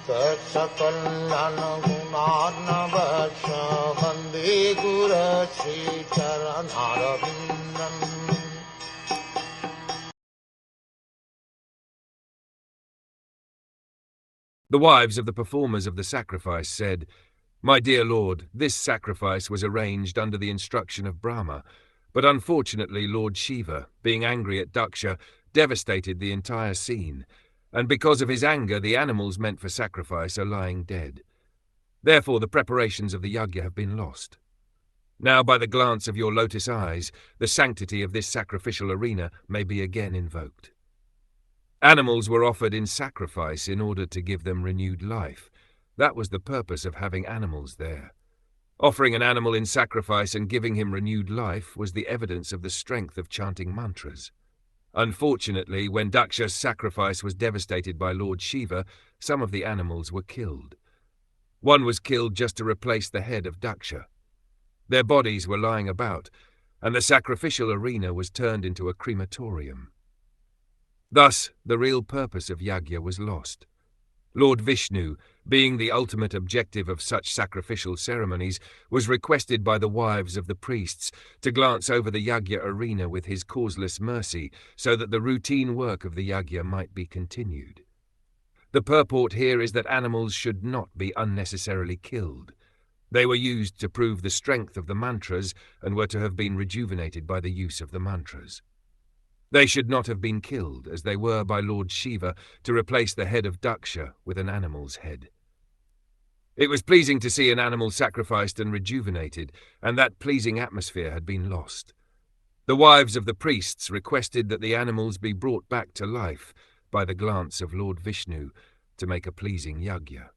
Saksakallan gunarnavasya Vande Guru Sri Charanaravindan. The wives of the performers of the sacrifice said, "My dear Lord, this sacrifice was arranged under the instruction of Brahma, but unfortunately Lord Shiva, being angry at Daksha, devastated the entire scene, and because of his anger the animals meant for sacrifice are lying dead. Therefore the preparations of the yajna have been lost. Now by the glance of your lotus eyes, the sanctity of this sacrificial arena may be again invoked." Animals were offered in sacrifice in order to give them renewed life. That was the purpose of having animals there. Offering an animal in sacrifice and giving him renewed life was the evidence of the strength of chanting mantras. Unfortunately, when Daksha's sacrifice was devastated by Lord Shiva, some of the animals were killed. One was killed just to replace the head of Daksha. Their bodies were lying about, and the sacrificial arena was turned into a crematorium. Thus, the real purpose of yajna was lost. Lord Vishnu, being the ultimate objective of such sacrificial ceremonies, was requested by the wives of the priests to glance over the yajna arena with his causeless mercy so that the routine work of the yajna might be continued. The purport here is that animals should not be unnecessarily killed. They were used to prove the strength of the mantras and were to have been rejuvenated by the use of the mantras. They should not have been killed, as they were by Lord Shiva, to replace the head of Daksha with an animal's head. It was pleasing to see an animal sacrificed and rejuvenated, and that pleasing atmosphere had been lost. The wives of the priests requested that the animals be brought back to life by the glance of Lord Vishnu to make a pleasing yajna.